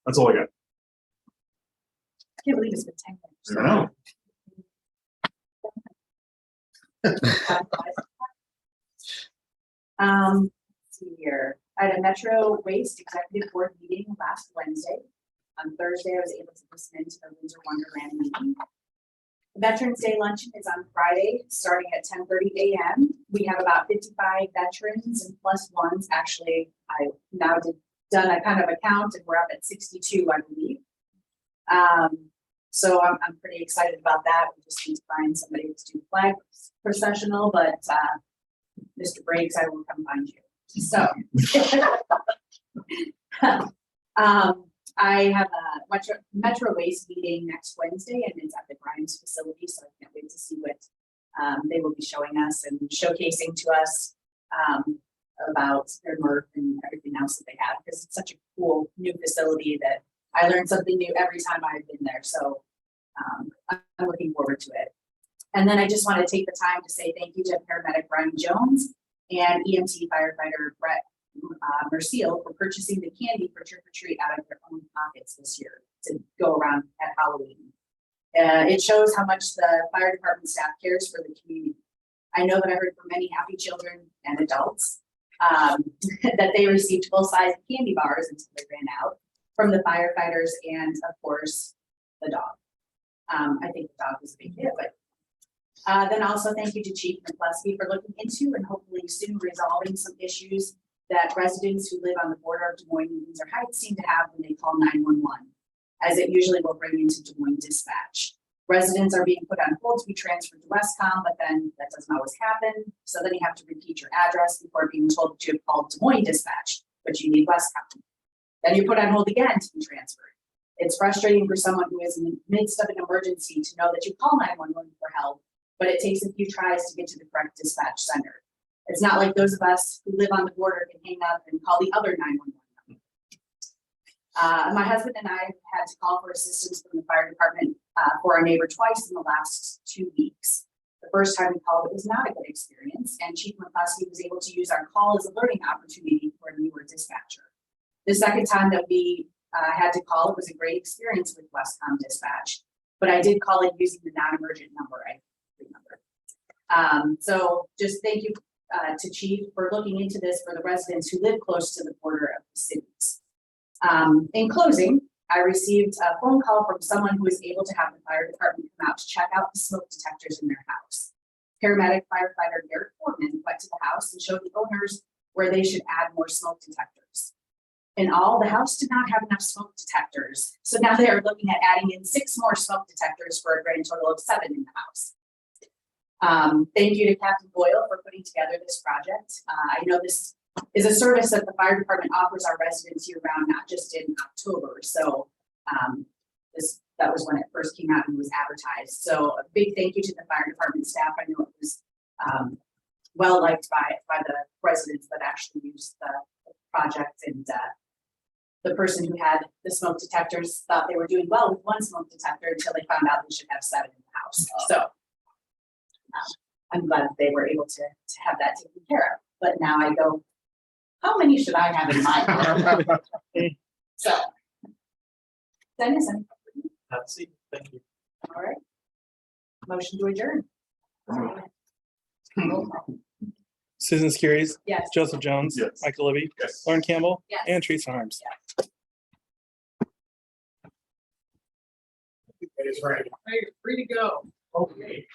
that's all I got. I can't believe it's been 10 years. I know. Let's see here. I had a Metro Waste Executive Board meeting last Wednesday. On Thursday, I was able to listen into the Windsor Wonderland meeting. Veterans Day luncheon is on Friday, starting at 10:30 a.m. We have about 55 veterans and plus ones. Actually, I now done a kind of a count and we're up at 62, I believe. So I'm pretty excited about that. We just need to find somebody to do flag processional, but Mr. Briggs, I will come find you. So I have a Metro Waste meeting next Wednesday and it's at the Grimes facility. So I can't wait to see what they will be showing us and showcasing to us about their MRF and everything else that they have, because it's such a cool new facility that I learn something new every time I've been there. So I'm looking forward to it. And then I just want to take the time to say thank you to paramedic Brian Jones and EMT firefighter Brett Merciel for purchasing the candy for trick or treat out of their own pockets this year to go around at Halloween. It shows how much the fire department staff cares for the community. I know that I heard from many happy children and adults that they received full-size candy bars until they ran out from the firefighters and, of course, the dog. I think the dog was a big hit, but then also thank you to Chief McCluskey for looking into and hopefully soon resolving some issues that residents who live on the border of Des Moines and Windsor Heights seem to have when they call 911, as it usually will bring you to Des Moines Dispatch. Residents are being put on hold to be transferred to Westcom, but then that doesn't always happen. So then you have to repeat your address before being told to call Des Moines Dispatch, but you need Westcom. Then you're put on hold again to be transferred. It's frustrating for someone who is in the midst of an emergency to know that you call 911 for help, but it takes a few tries to get to the correct dispatch center. It's not like those of us who live on the border can hang up and call the other 911 number. My husband and I have had to call for assistance from the fire department for our neighbor twice in the last 2 weeks. The first time we called, it was not a good experience, and Chief McCluskey was able to use our call as a learning opportunity for a newer dispatcher. The second time that we had to call, it was a great experience with Westcom Dispatch, but I did call it using the non-emergent number, I remember. So just thank you to Chief for looking into this for the residents who live close to the border of the cities. In closing, I received a phone call from someone who was able to have the fire department come out to check out the smoke detectors in their house. Paramedic firefighter Garrett Foreman went to the house and showed the owners where they should add more smoke detectors. In all, the house did not have enough smoke detectors, so now they are looking at adding in 6 more smoke detectors for a grand total of 7 in the house. Thank you to Captain Boyle for putting together this project. I know this is a service that the fire department offers our residents year round, not just in October. So that was when it first came out and was advertised. So a big thank you to the fire department staff. I know it was well liked by the residents that actually used the project, and the person who had the smoke detectors thought they were doing well with 1 smoke detector until they found out they should have 7 in the house. So I'm glad that they were able to have that taken care of. But now I go, how many should I have in my house? So, Dennis, That's it. Thank you. all right. Motion to adjourn. Roll call. Susan Skiris, Yes. Joseph Jones, Yes. Michael Libby, Yes. Lauren Campbell, Yes. and Teresa Harms. It's right. Hey, free to go. Okay.